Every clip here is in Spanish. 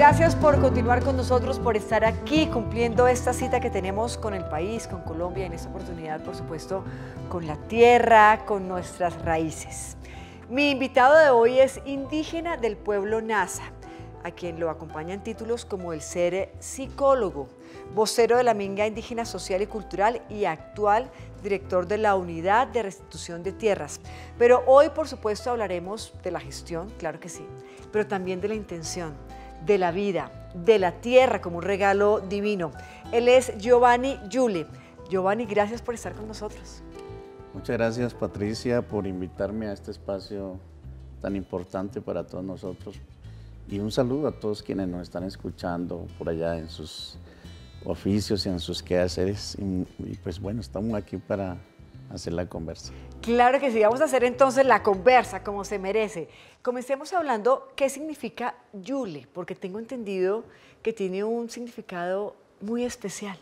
Gracias por continuar con nosotros, por estar aquí cumpliendo esta cita que tenemos con el país, con Colombia, en esta oportunidad, por supuesto, con la tierra, con nuestras raíces. Mi invitado de hoy es indígena del pueblo Nasa, a quien lo acompañan títulos como el ser psicólogo, vocero de la Minga Indígena Social y Cultural y actual director de la Unidad de Restitución de Tierras. Pero hoy, por supuesto, hablaremos de la gestión, claro que sí, pero también de la intención, de la vida, de la tierra como un regalo divino. Él es Giovanni Yule. Giovanni, gracias por estar con nosotros. Muchas gracias, Patricia, por invitarme a este espacio tan importante para todos nosotros. Y un saludo a todos quienes nos están escuchando por allá en sus oficios y en sus quehaceres. Y pues bueno, estamos aquí para hacer la conversa. Claro que sí, vamos a hacer entonces la conversa como se merece. Comencemos hablando qué significa Yule, porque tengo entendido que tiene un significado muy especial.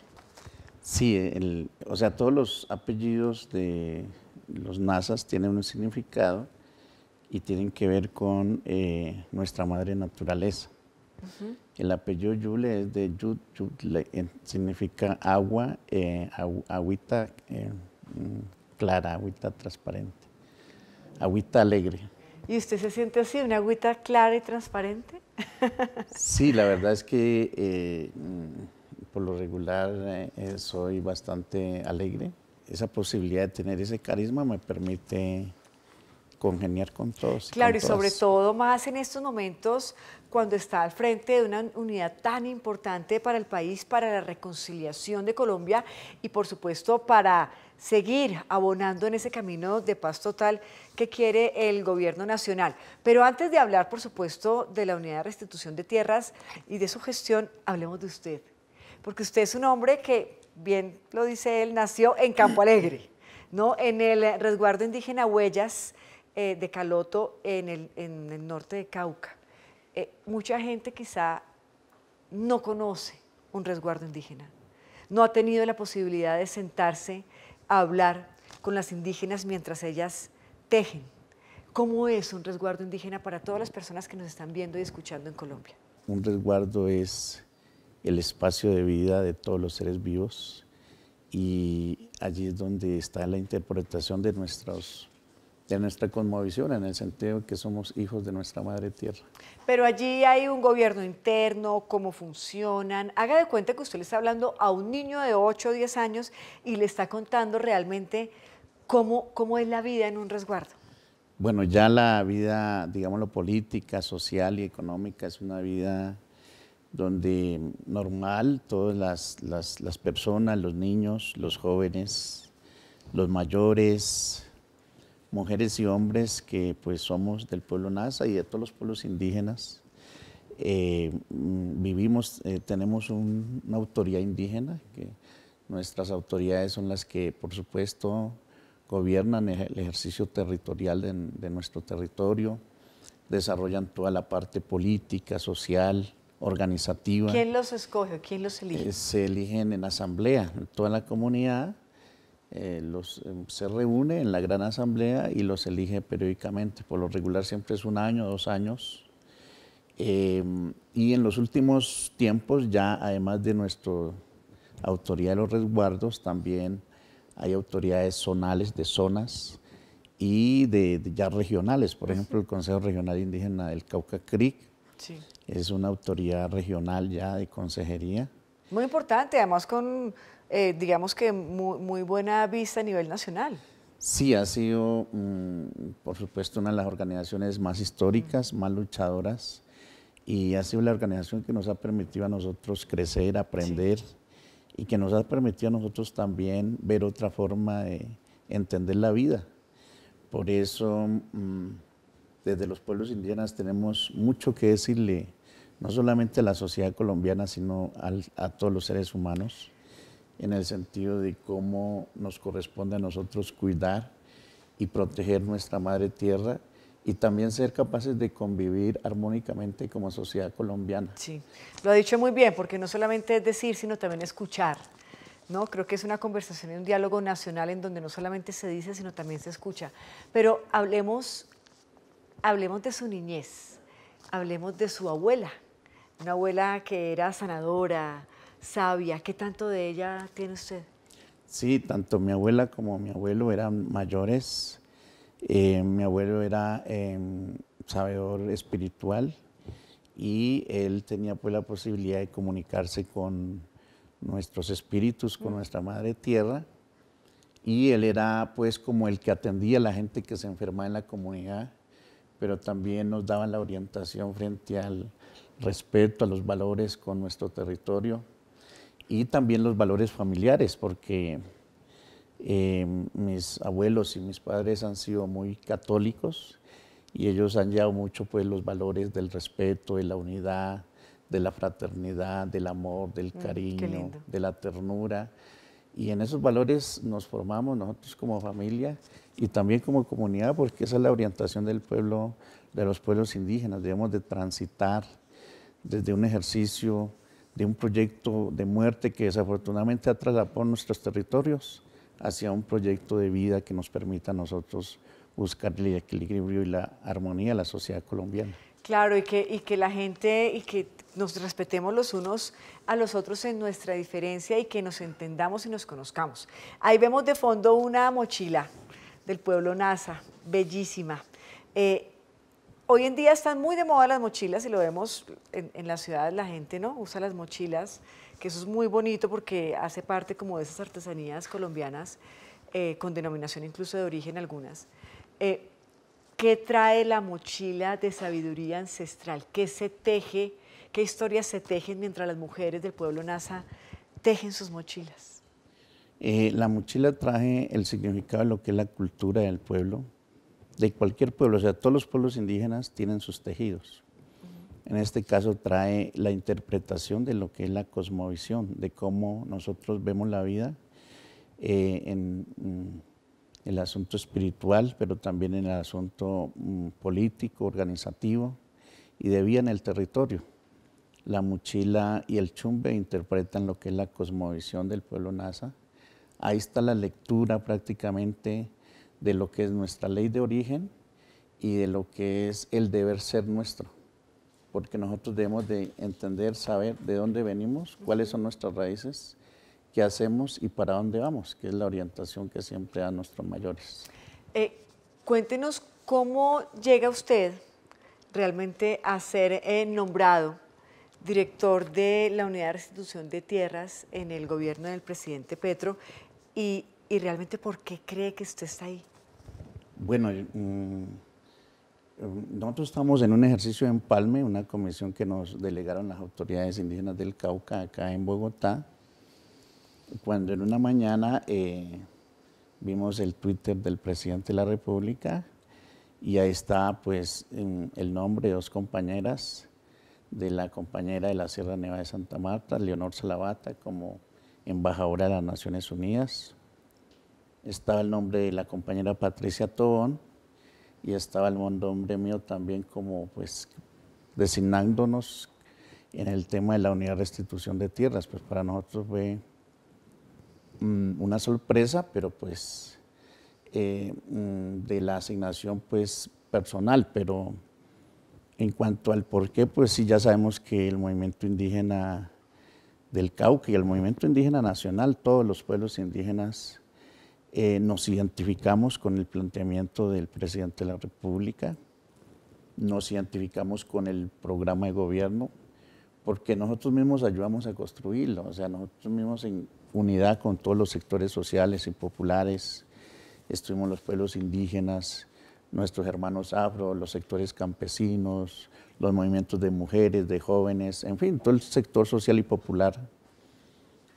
Sí, o sea, todos los apellidos de los Nasas tienen un significado y tienen que ver con nuestra madre naturaleza. El apellido Yule es de Yud, significa agua, agüita clara, agüita transparente, agüita alegre. ¿Y usted se siente así, una agüita clara y transparente? Sí, la verdad es que por lo regular soy bastante alegre. Esa posibilidad de tener ese carisma me permite congeniar con todos. Claro, y sobre todo más en estos momentos cuando está al frente de una unidad tan importante para el país, para la reconciliación de Colombia y por supuesto para seguir abonando en ese camino de paz total que quiere el gobierno nacional. Pero antes de hablar, por supuesto, de la unidad de restitución de tierras y de su gestión, hablemos de usted. Porque usted es un hombre que, bien lo dice él, nació en Campo Alegre, ¿no? En el resguardo indígena Huellas de Caloto, en el norte de Cauca. Mucha gente quizá no conoce un resguardo indígena, no ha tenido la posibilidad de sentarse a hablar con las indígenas mientras ellas tejen. ¿Cómo es un resguardo indígena para todas las personas que nos están viendo y escuchando en Colombia? Un resguardo es el espacio de vida de todos los seres vivos y allí es donde está la interpretación de nuestra cosmovisión, en el sentido de que somos hijos de nuestra madre tierra. Pero allí hay un gobierno interno, cómo funcionan. Haga de cuenta que usted le está hablando a un niño de 8 o 10 años y le está contando realmente cómo es la vida en un resguardo. Bueno, ya la vida, digámoslo, política, social y económica es una vida donde normal, todas las personas, los niños, los jóvenes, los mayores, mujeres y hombres que pues somos del pueblo Nasa y de todos los pueblos indígenas, tenemos una autoridad indígena, que nuestras autoridades son las que por supuesto gobiernan el ejercicio territorial de nuestro territorio, desarrollan toda la parte política, social, organizativa. ¿Quién los escoge? ¿Quién los elige? Se eligen en asamblea, toda la comunidad se reúne en la gran asamblea y los elige periódicamente. Por lo regular siempre es 1 año, 2 años. Y en los últimos tiempos ya, además de nuestra autoridad de los resguardos, también hay autoridades zonales de zonas y ya regionales. Por ejemplo, el Consejo Regional Indígena del Cauca Creek es una autoridad regional ya de consejería. Muy importante, además con, digamos que muy buena vista a nivel nacional. Sí, ha sido, por supuesto, una de las organizaciones más históricas, más luchadoras, y ha sido la organización que nos ha permitido a nosotros crecer, aprender, y que nos ha permitido a nosotros también ver otra forma de entender la vida. Por eso, desde los pueblos indígenas tenemos mucho que decirle, no solamente a la sociedad colombiana, sino a todos los seres humanos, en el sentido de cómo nos corresponde a nosotros cuidar y proteger nuestra madre tierra y también ser capaces de convivir armónicamente como sociedad colombiana. Sí, lo ha dicho muy bien, porque no solamente es decir, sino también escuchar, ¿no? Creo que es una conversación y un diálogo nacional en donde no solamente se dice, sino también se escucha. Pero hablemos de su niñez, hablemos de su abuela, una abuela que era sanadora, sabia. ¿Qué tanto de ella tiene usted? Sí, tanto mi abuela como mi abuelo eran mayores. Mi abuelo era sabedor espiritual y él tenía pues la posibilidad de comunicarse con nuestros espíritus, con nuestra madre tierra, y él era pues como el que atendía a la gente que se enfermaba en la comunidad, pero también nos daba la orientación frente al respeto a los valores con nuestro territorio y también los valores familiares, porque mis abuelos y mis padres han sido muy católicos y ellos han llevado mucho pues los valores del respeto, de la unidad, de la fraternidad, del amor, del Qué cariño, lindo. de la ternura. Y en esos valores nos formamos nosotros como familia y también como comunidad, porque esa es la orientación del pueblo, de los pueblos indígenas. Debemos de transitar desde un ejercicio de un proyecto de muerte que desafortunadamente ha trasladado nuestros territorios hacia un proyecto de vida que nos permita a nosotros buscar el equilibrio y la armonía de la sociedad colombiana. Claro, y que la gente, y que nos respetemos los unos a los otros en nuestra diferencia y que nos entendamos y nos conozcamos. Ahí vemos de fondo una mochila del pueblo Nasa, bellísima. Hoy en día están muy de moda las mochilas y lo vemos en las ciudades, la gente, ¿no? Usa las mochilas, que eso es muy bonito porque hace parte como de esas artesanías colombianas, con denominación incluso de origen algunas. Eh, ¿Qué trae la mochila de sabiduría ancestral? ¿Qué se teje? ¿Qué historias se tejen mientras las mujeres del pueblo Nasa tejen sus mochilas? La mochila trae el significado de lo que es la cultura del pueblo, de cualquier pueblo, o sea, todos los pueblos indígenas tienen sus tejidos. En este caso trae la interpretación de lo que es la cosmovisión, de cómo nosotros vemos la vida en el asunto espiritual, pero también en el asunto político, organizativo y de vida en el territorio. La mochila y el chumbe interpretan lo que es la cosmovisión del pueblo Nasa. Ahí está la lectura prácticamente de lo que es nuestra ley de origen y de lo que es el deber ser nuestro, porque nosotros debemos de entender, saber de dónde venimos, cuáles son nuestras raíces, qué hacemos y para dónde vamos, que es la orientación que siempre dan nuestros mayores. Cuéntenos cómo llega usted realmente a ser nombrado director de la Unidad de Restitución de Tierras en el gobierno del presidente Petro y realmente por qué cree que usted está ahí. Bueno, nosotros estamos en un ejercicio de empalme, una comisión que nos delegaron las autoridades indígenas del Cauca acá en Bogotá, cuando en una mañana vimos el Twitter del presidente de la República y ahí está pues el nombre de dos compañeras, de la compañera de la Sierra Nevada de Santa Marta, Leonor Salavata, como embajadora de las Naciones Unidas. Estaba el nombre de la compañera Patricia Tobón y estaba el nombre mío también como pues designándonos en el tema de la Unidad de Restitución de Tierras. Pues para nosotros fue una sorpresa, pero pues de la asignación pues personal, pero en cuanto al por qué, pues sí ya sabemos que el movimiento indígena del Cauca y el movimiento indígena nacional, todos los pueblos indígenas nos identificamos con el planteamiento del presidente de la República, nos identificamos con el programa de gobierno, porque nosotros mismos ayudamos a construirlo, o sea, nosotros mismos en unidad con todos los sectores sociales y populares, estuvimos los pueblos indígenas, nuestros hermanos afro, los sectores campesinos, los movimientos de mujeres, de jóvenes, en fin, todo el sector social y popular.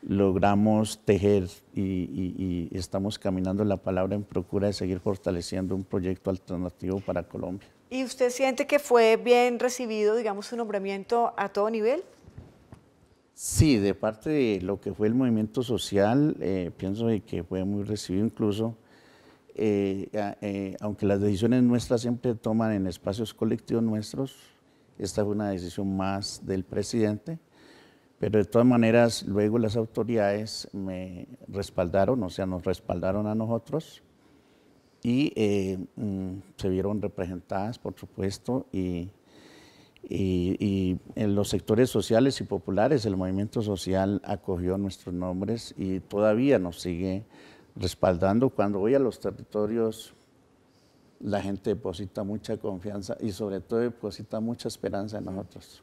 Logramos tejer y estamos caminando la palabra en procura de seguir fortaleciendo un proyecto alternativo para Colombia. ¿Y usted siente que fue bien recibido, digamos, su nombramiento a todo nivel? Sí, de parte de lo que fue el movimiento social, pienso de que fue muy recibido incluso, aunque las decisiones nuestras siempre se toman en espacios colectivos nuestros, esta fue una decisión más del presidente, pero de todas maneras luego las autoridades me respaldaron, o sea, nos respaldaron a nosotros y se vieron representadas, por supuesto, y y en los sectores sociales y populares el movimiento social acogió nuestros nombres y todavía nos sigue respaldando. Cuando voy a los territorios, la gente deposita mucha confianza y sobre todo deposita mucha esperanza en nosotros.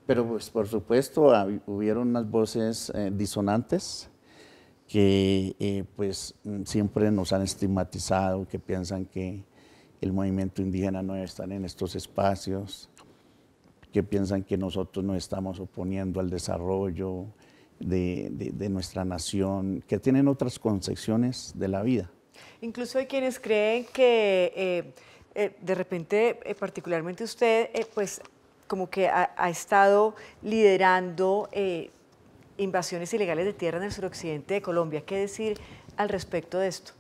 Pero pues por supuesto hubieron unas voces disonantes que pues siempre nos han estigmatizado, que piensan que el movimiento indígena no debe estar en estos espacios, que piensan que nosotros nos estamos oponiendo al desarrollo de nuestra nación, que tienen otras concepciones de la vida. Incluso hay quienes creen que de repente, particularmente usted, pues como que ha estado liderando invasiones ilegales de tierra en el suroccidente de Colombia. ¿Qué decir al respecto de esto?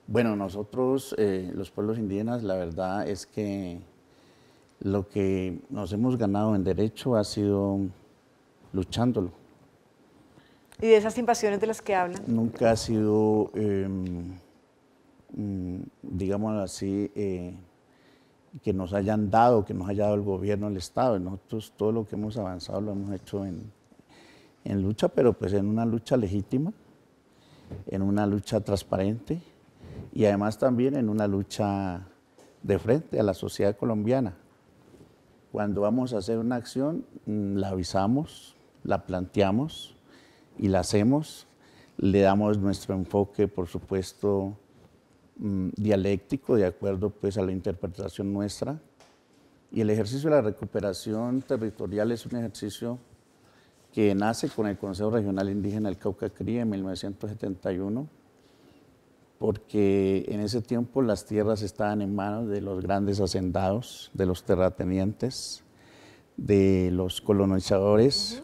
Bueno, nosotros, los pueblos indígenas, la verdad es que lo que nos hemos ganado en derecho ha sido luchándolo. ¿Y de esas invasiones de las que hablan? Nunca ha sido, digámoslo así, que nos hayan dado, que nos haya dado el gobierno, el Estado. Nosotros todo lo que hemos avanzado lo hemos hecho en lucha, pero pues en una lucha legítima, en una lucha transparente y además también en una lucha de frente a la sociedad colombiana. Cuando vamos a hacer una acción, la avisamos, la planteamos y la hacemos. Le damos nuestro enfoque, por supuesto, dialéctico, de acuerdo pues a la interpretación nuestra. Y el ejercicio de la recuperación territorial es un ejercicio que nace con el Consejo Regional Indígena del Cauca-Cría en 1971, porque en ese tiempo las tierras estaban en manos de los grandes hacendados, de los terratenientes, de los colonizadores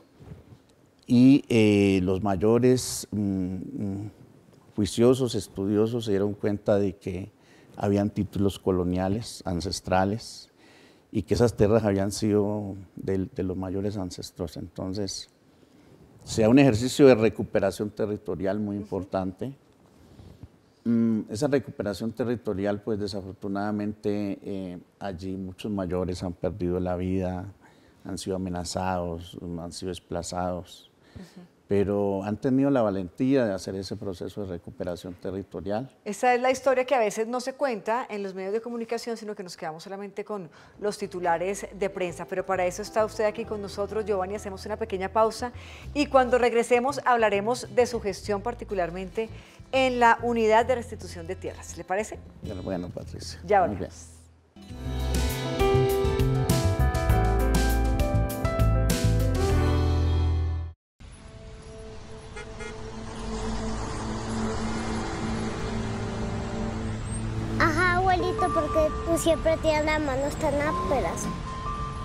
y los mayores juiciosos, estudiosos se dieron cuenta de que habían títulos coloniales, ancestrales, y que esas tierras habían sido de los mayores ancestros. Entonces, sea un ejercicio de recuperación territorial muy importante. Esa recuperación territorial, pues desafortunadamente allí muchos mayores han perdido la vida, han sido amenazados, han sido desplazados, pero han tenido la valentía de hacer ese proceso de recuperación territorial. Esa es la historia que a veces no se cuenta en los medios de comunicación, sino que nos quedamos solamente con los titulares de prensa. Pero para eso está usted aquí con nosotros, Giovanni. Hacemos una pequeña pausa y cuando regresemos hablaremos de su gestión, particularmente en la unidad de restitución de tierras. ¿Le parece? Bueno, Patricia. Ya volvemos. Ajá, abuelito, porque tú siempre tienes las manos tan ásperas.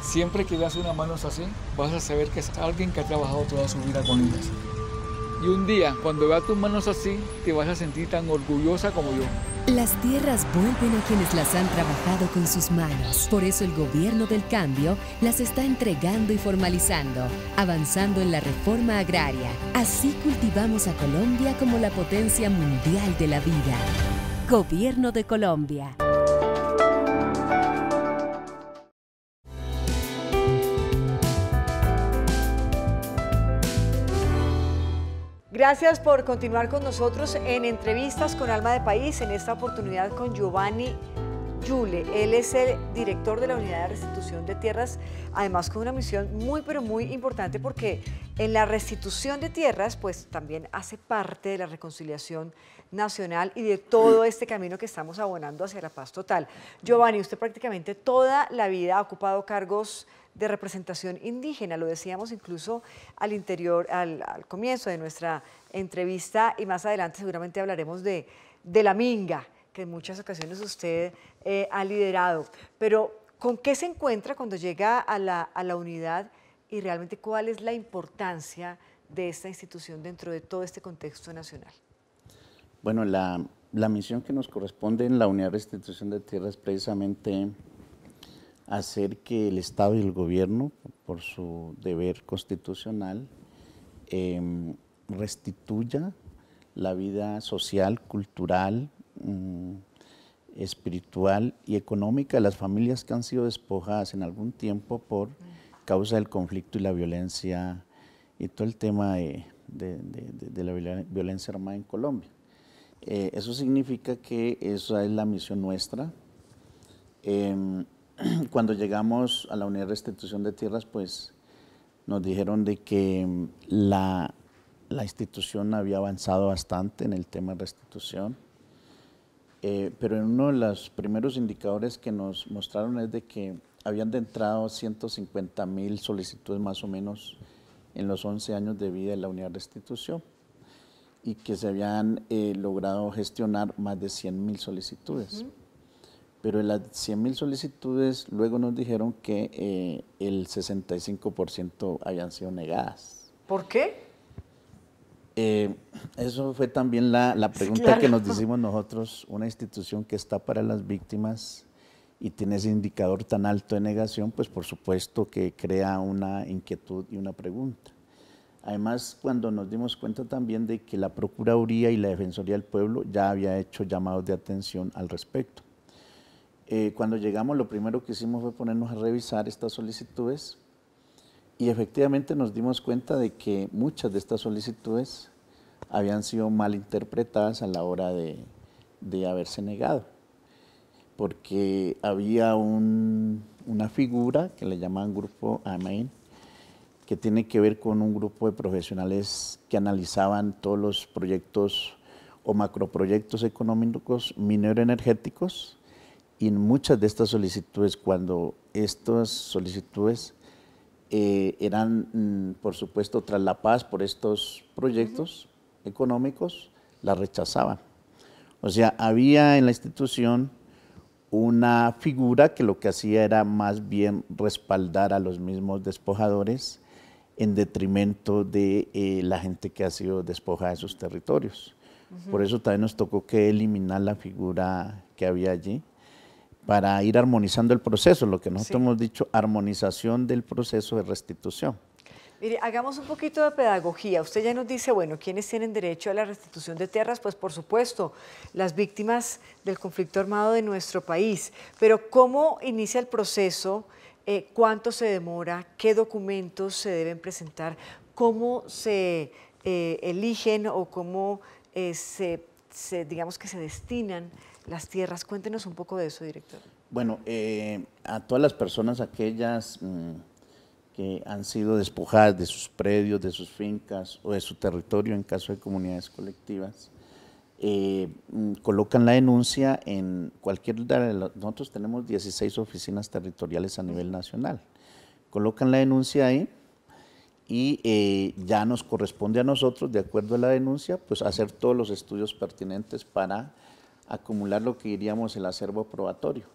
Siempre que veas unas manos así, vas a saber que es alguien que ha trabajado toda su vida con ellas. Y un día, cuando veas tus manos así, te vas a sentir tan orgullosa como yo. Las tierras vuelven a quienes las han trabajado con sus manos. Por eso el Gobierno del Cambio las está entregando y formalizando, avanzando en la reforma agraria. Así cultivamos a Colombia como la potencia mundial de la vida. Gobierno de Colombia. Gracias por continuar con nosotros en Entrevistas con Alma de País, en esta oportunidad con Giovanni Yule. Él es el director de la Unidad de Restitución de Tierras, además con una misión muy, pero muy importante porque en la restitución de tierras, pues también hace parte de la reconciliación nacional y de todo este camino que estamos abonando hacia la paz total. Giovanni, usted prácticamente toda la vida ha ocupado cargos de representación indígena, lo decíamos incluso al comienzo de nuestra entrevista y más adelante seguramente hablaremos de la minga, que en muchas ocasiones usted ha liderado. Pero, ¿con qué se encuentra cuando llega a la unidad y realmente cuál es la importancia de esta institución dentro de todo este contexto nacional? Bueno, la misión que nos corresponde en la Unidad de Restitución de Tierras es precisamente hacer que el Estado y el Gobierno, por su deber constitucional, restituya la vida social, cultural, espiritual y económica de las familias que han sido despojadas en algún tiempo por causa del conflicto y la violencia y todo el tema de la violencia armada en Colombia. Eso significa que esa es la misión nuestra. Cuando llegamos a la Unidad de Restitución de Tierras, pues nos dijeron de que la institución había avanzado bastante en el tema de restitución, pero en uno de los primeros indicadores que nos mostraron es de que habían entrado 150.000 solicitudes más o menos en los 11 años de vida de la Unidad de Restitución y que se habían logrado gestionar más de 100.000 solicitudes. Pero de las 100.000 solicitudes luego nos dijeron que el 65% habían sido negadas. ¿Por qué? Eso fue también la pregunta, claro, que nos hicimos nosotros. Una institución que está para las víctimas y tiene ese indicador tan alto de negación, pues por supuesto que crea una inquietud y una pregunta. Además, cuando nos dimos cuenta también de que la Procuraduría y la Defensoría del Pueblo ya había hecho llamados de atención al respecto. Cuando llegamos, lo primero que hicimos fue ponernos a revisar estas solicitudes y efectivamente nos dimos cuenta de que muchas de estas solicitudes habían sido mal interpretadas a la hora de haberse negado, porque había una figura que le llamaban Grupo AMEN, que tiene que ver con un grupo de profesionales que analizaban todos los proyectos o macroproyectos económicos minero-energéticos. Y en muchas de estas solicitudes, cuando estas solicitudes eran, por supuesto, traslapadas por estos proyectos económicos, las rechazaban. O sea, había en la institución una figura que lo que hacía era más bien respaldar a los mismos despojadores en detrimento de la gente que ha sido despojada de sus territorios. Por eso también nos tocó que eliminar la figura que había allí, para ir armonizando el proceso, lo que nosotros hemos dicho, armonización del proceso de restitución. Mire, hagamos un poquito de pedagogía. Usted ya nos dice, bueno, ¿quiénes tienen derecho a la restitución de tierras? Pues por supuesto, las víctimas del conflicto armado de nuestro país. Pero ¿cómo inicia el proceso? ¿Cuánto se demora? ¿Qué documentos se deben presentar? ¿Cómo se eligen o cómo digamos que se destinan las tierras? Cuéntenos un poco de eso, director. Bueno, a todas las personas, aquellas que han sido despojadas de sus predios, de sus fincas o de su territorio en caso de comunidades colectivas, colocan la denuncia en cualquier de nosotros tenemos 16 oficinas territoriales a nivel nacional. Colocan la denuncia ahí y ya nos corresponde a nosotros, de acuerdo a la denuncia, pues hacer todos los estudios pertinentes para acumular lo que diríamos el acervo probatorio,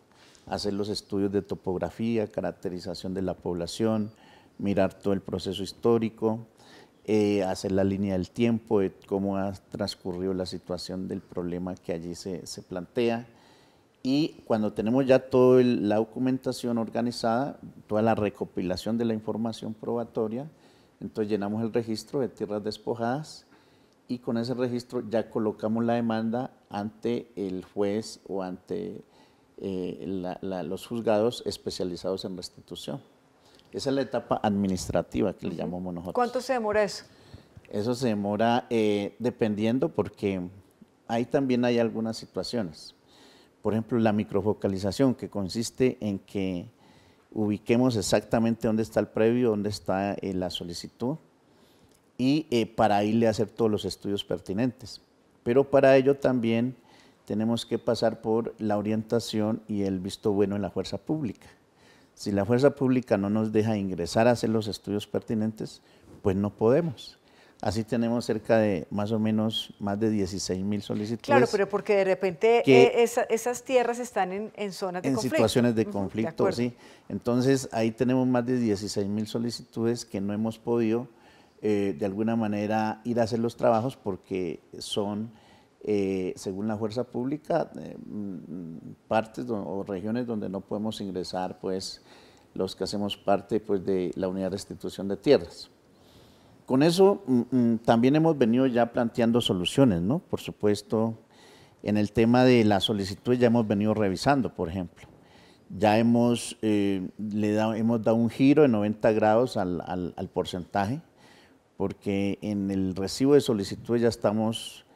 hacer los estudios de topografía, caracterización de la población, mirar todo el proceso histórico, hacer la línea del tiempo de cómo ha transcurrido la situación del problema que allí se plantea. Y cuando tenemos ya toda la documentación organizada, toda la recopilación de la información probatoria, entonces llenamos el registro de tierras despojadas y con ese registro ya colocamos la demanda ante el juez o ante los juzgados especializados en restitución. Esa es la etapa administrativa que le llamamos nosotros. ¿Cuánto se demora eso? Eso se demora dependiendo, porque ahí también hay algunas situaciones. Por ejemplo, la microfocalización, que consiste en que ubiquemos exactamente dónde está el previo, dónde está la solicitud, y para irle a hacer todos los estudios pertinentes. Pero para ello también tenemos que pasar por la orientación y el visto bueno en la fuerza pública. Si la fuerza pública no nos deja ingresar a hacer los estudios pertinentes, pues no podemos. Así tenemos cerca de más o menos más de 16.000 solicitudes. Claro, pero porque de repente esas tierras están en zonas de conflicto. En situaciones de conflicto, sí. Entonces ahí tenemos más de 16.000 solicitudes que no hemos podido de alguna manera ir a hacer los trabajos porque son, según la fuerza pública, partes o regiones donde no podemos ingresar, pues, los que hacemos parte, pues, de la Unidad de Restitución de Tierras. Con eso también hemos venido ya planteando soluciones, ¿no? Por supuesto, En el tema de las solicitudes ya hemos venido revisando, por ejemplo. Ya hemos dado un giro de 90 grados al porcentaje, porque en el recibo de solicitudes ya estamos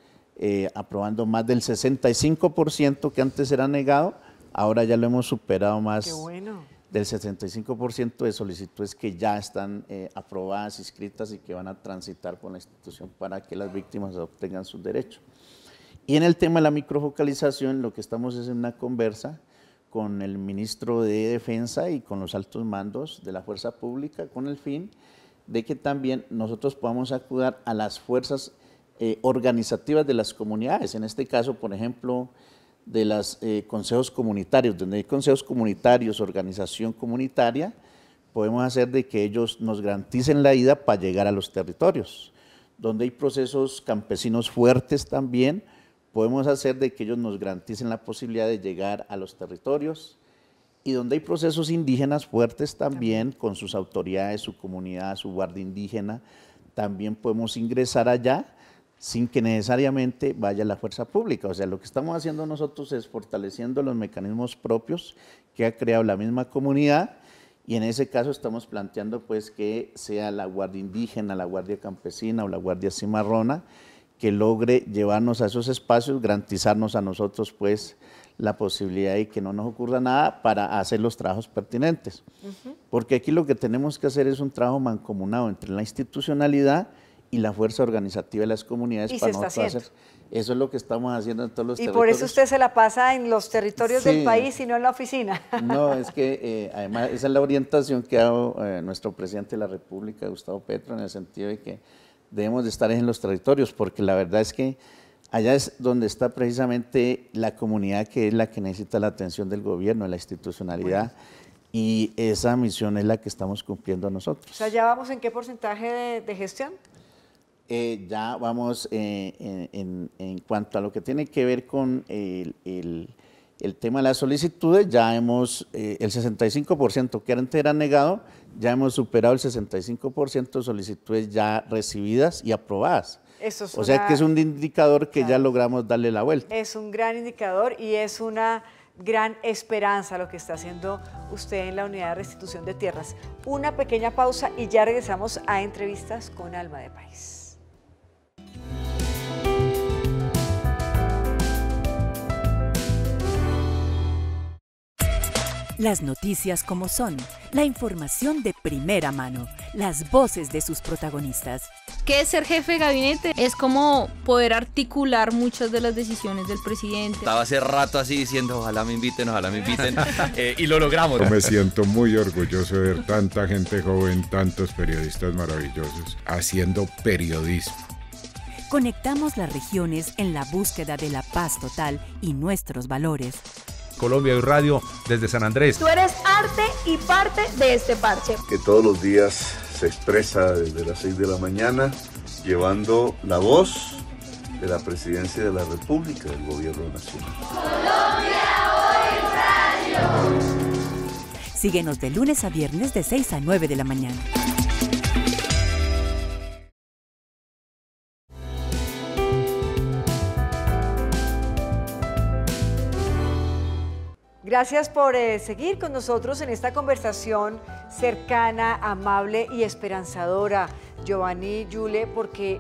aprobando más del 65% que antes era negado, ahora ya lo hemos superado más. Qué bueno. Del 75% de solicitudes que ya están aprobadas, inscritas y que van a transitar por la institución para que las víctimas obtengan sus derechos. Y en el tema de la microfocalización, lo que estamos es en una conversa con el ministro de Defensa y con los altos mandos de la Fuerza Pública con el fin de que también nosotros podamos acudir a las fuerzas organizativas de las comunidades. En este caso, por ejemplo, de los consejos comunitarios, donde hay consejos comunitarios, organización comunitaria, podemos hacer de que ellos nos garanticen la ida para llegar a los territorios. Donde hay procesos campesinos fuertes también, podemos hacer de que ellos nos garanticen la posibilidad de llegar a los territorios. Y donde hay procesos indígenas fuertes también, con sus autoridades, su comunidad, su guardia indígena, también podemos ingresar allá sin que necesariamente vaya la fuerza pública. O sea, lo que estamos haciendo nosotros es fortaleciendo los mecanismos propios que ha creado la misma comunidad, y en ese caso estamos planteando pues que sea la guardia indígena, la guardia campesina o la guardia cimarrona que logre llevarnos a esos espacios, garantizarnos a nosotros pues la posibilidad de que no nos ocurra nada para hacer los trabajos pertinentes. Porque aquí lo que tenemos que hacer es un trabajo mancomunado entre la institucionalidad y la fuerza organizativa de las comunidades. Y para se está nosotros haciendo. Eso es lo que estamos haciendo en todos los Y territorios. por eso usted se la pasa en los territorios Sí. del país y no en la oficina. No, es que además esa es la orientación que ha dado nuestro presidente de la República, Gustavo Petro, en el sentido de que debemos de estar en los territorios, porque la verdad es que allá es donde está precisamente la comunidad, que es la que necesita la atención del gobierno, de la institucionalidad, y esa misión es la que estamos cumpliendo nosotros. O sea, ¿ya vamos en qué porcentaje de gestión? Ya vamos en cuanto a lo que tiene que ver con el tema de las solicitudes, ya hemos, el 65% que antes era negado, ya hemos superado el 65% de solicitudes ya recibidas y aprobadas. Eso es O sea que es un indicador que ya logramos darle la vuelta. Es un gran indicador y es una gran esperanza lo que está haciendo usted en la Unidad de Restitución de Tierras. Una pequeña pausa y ya regresamos a Entrevistas con Alma de País. Las noticias como son, la información de primera mano, las voces de sus protagonistas. ¿Qué es ser jefe de gabinete? Es como poder articular muchas de las decisiones del presidente. Estaba hace rato así diciendo, ojalá me inviten, y lo logramos. Yo me siento muy orgulloso de ver tanta gente joven, tantos periodistas maravillosos haciendo periodismo. Conectamos las regiones en la búsqueda de la paz total y nuestros valores. Colombia y Radio desde San Andrés. Tú eres arte y parte de este parche. Que todos los días se expresa desde las 6 de la mañana, llevando la voz de la Presidencia de la República, del Gobierno Nacional. Colombia Hoy Radio. Síguenos de lunes a viernes de 6 a 9 de la mañana. Gracias por seguir con nosotros en esta conversación cercana, amable y esperanzadora, Giovanni Yule, porque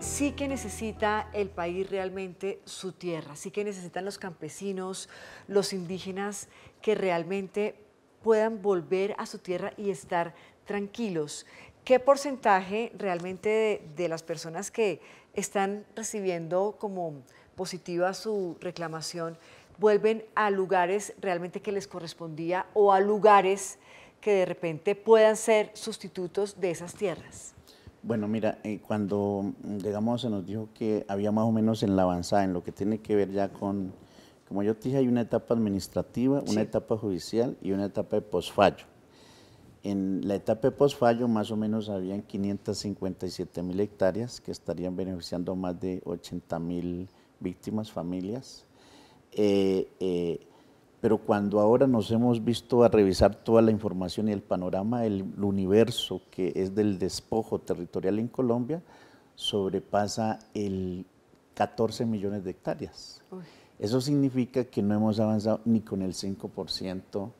sí que necesita el país realmente su tierra, sí que necesitan los campesinos, los indígenas que realmente puedan volver a su tierra y estar tranquilos. ¿Qué porcentaje realmente de las personas que están recibiendo como positiva su reclamación vuelven a lugares realmente que les correspondía o a lugares que de repente puedan ser sustitutos de esas tierras? Bueno, mira, cuando, digamos, se nos dijo que había más o menos en la avanzada, en lo que tiene que ver ya con, como yo te dije, hay una etapa administrativa, una etapa judicial y una etapa de posfallo. En la etapa de posfallo más o menos habían 557.000 hectáreas que estarían beneficiando más de 80.000 víctimas, familias. Pero cuando ahora nos hemos visto a revisar toda la información y el panorama, el universo que es del despojo territorial en Colombia sobrepasa el 14 millones de hectáreas. Eso significa que no hemos avanzado ni con el 5%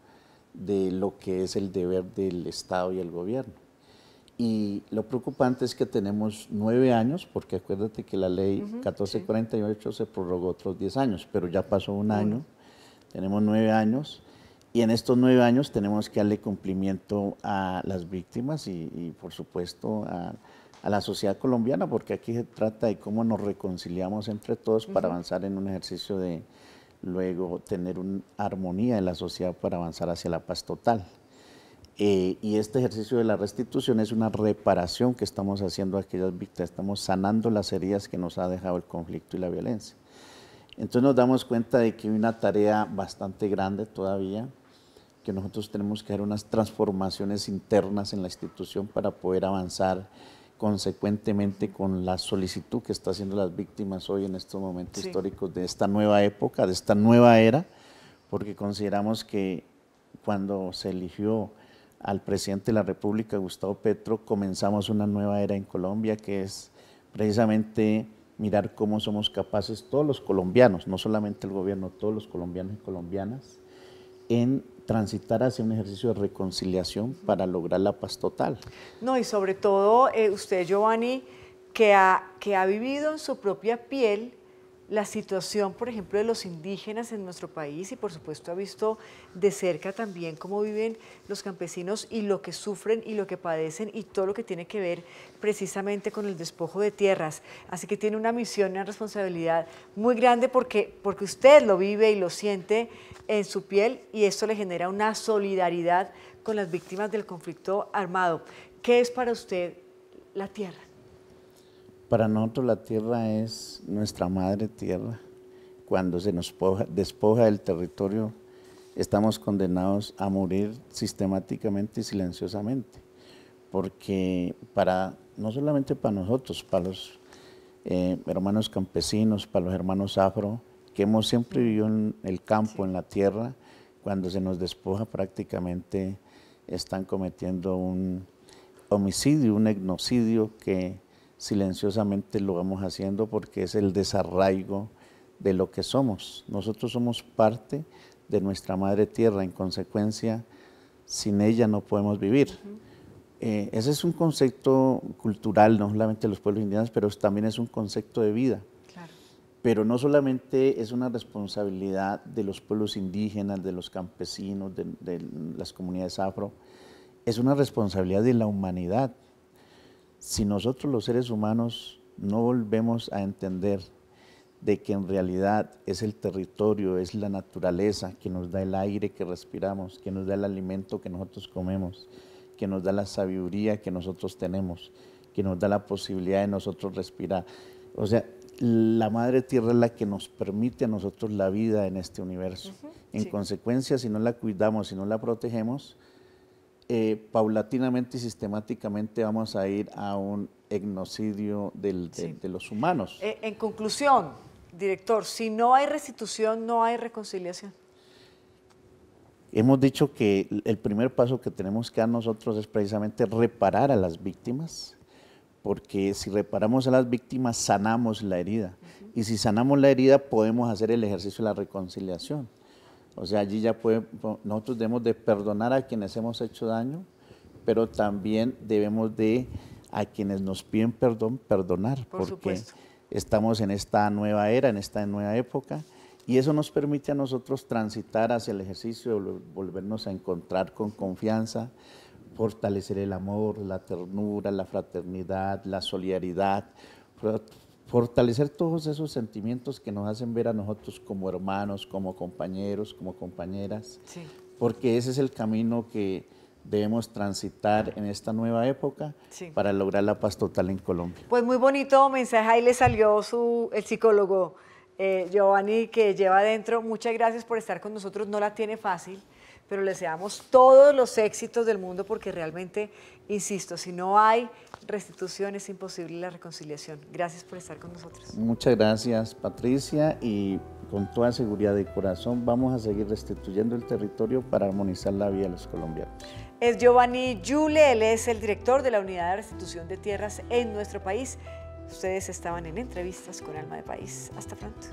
de lo que es el deber del Estado y el gobierno. Y lo preocupante es que tenemos 9 años, porque acuérdate que la ley 1448 se prorrogó otros 10 años, pero ya pasó un año, tenemos 9 años, y en estos 9 años tenemos que darle cumplimiento a las víctimas y por supuesto a la sociedad colombiana, porque aquí se trata de cómo nos reconciliamos entre todos para avanzar en un ejercicio de luego tener una armonía en la sociedad para avanzar hacia la paz total. Y este ejercicio de la restitución es una reparación que estamos haciendo a aquellas víctimas, estamos sanando las heridas que nos ha dejado el conflicto y la violencia. Entonces nos damos cuenta de que hay una tarea bastante grande todavía, que nosotros tenemos que hacer unas transformaciones internas en la institución para poder avanzar consecuentemente con la solicitud que están haciendo las víctimas hoy en estos momentos históricos de esta nueva época, de esta nueva era, porque consideramos que cuando se eligió al presidente de la República, Gustavo Petro, comenzamos una nueva era en Colombia, que es precisamente mirar cómo somos capaces todos los colombianos, no solamente el gobierno, todos los colombianos y colombianas, en transitar hacia un ejercicio de reconciliación para lograr la paz total. No, y sobre todo usted, Giovanni, que ha vivido en su propia piel la situación, por ejemplo, de los indígenas en nuestro país y por supuesto ha visto de cerca también cómo viven los campesinos y lo que sufren y lo que padecen y todo lo que tiene que ver precisamente con el despojo de tierras. Así que tiene una misión y una responsabilidad muy grande porque usted lo vive y lo siente en su piel y esto le genera una solidaridad con las víctimas del conflicto armado. ¿Qué es para usted la tierra? Para nosotros la tierra es nuestra madre tierra. Cuando se nos despoja del territorio, estamos condenados a morir sistemáticamente y silenciosamente. Porque no solamente para nosotros, para los hermanos campesinos, para los hermanos afro, que hemos siempre vivido en el campo, en la tierra, cuando se nos despoja prácticamente están cometiendo un homicidio, un etnocidio que silenciosamente lo vamos haciendo porque es el desarraigo de lo que somos. Nosotros somos parte de nuestra madre tierra, en consecuencia, sin ella no podemos vivir. Ese es un concepto cultural, no solamente de los pueblos indígenas, pero también es un concepto de vida. Claro. Pero no solamente es una responsabilidad de los pueblos indígenas, de los campesinos, de las comunidades afro, es una responsabilidad de la humanidad. Si nosotros los seres humanos no volvemos a entender de que en realidad es el territorio, es la naturaleza que nos da el aire que respiramos, que nos da el alimento que nosotros comemos, que nos da la sabiduría que nosotros tenemos, que nos da la posibilidad de nosotros respirar. O sea, la madre tierra es la que nos permite a nosotros la vida en este universo. En consecuencia, si no la cuidamos, si no la protegemos, paulatinamente y sistemáticamente vamos a ir a un etnocidio de los humanos. En conclusión, director, si no hay restitución, no hay reconciliación. Hemos dicho que el primer paso que tenemos que dar nosotros es precisamente reparar a las víctimas, porque si reparamos a las víctimas, sanamos la herida. Y si sanamos la herida, podemos hacer el ejercicio de la reconciliación. O sea, allí ya nosotros debemos de perdonar a quienes hemos hecho daño, pero también debemos de, a quienes nos piden perdón, perdonar, porque estamos en esta nueva era, en esta nueva época, y eso nos permite a nosotros transitar hacia el ejercicio de volvernos a encontrar con confianza, fortalecer el amor, la ternura, la fraternidad, la solidaridad, fortalecer todos esos sentimientos que nos hacen ver a nosotros como hermanos, como compañeros, como compañeras, porque ese es el camino que debemos transitar en esta nueva época para lograr la paz total en Colombia. Pues muy bonito mensaje, ahí le salió el psicólogo Giovanni que lleva adentro. Muchas gracias por estar con nosotros, no la tiene fácil, pero le deseamos todos los éxitos del mundo porque realmente, insisto, si no hay restitución es imposible la reconciliación. Gracias por estar con nosotros. Muchas gracias, Patricia, y con toda seguridad de corazón vamos a seguir restituyendo el territorio para armonizar la vida de los colombianos. Es Giovanni Yule, él es el director de la Unidad de Restitución de Tierras en nuestro país. Ustedes estaban en Entrevistas con Alma de País. Hasta pronto.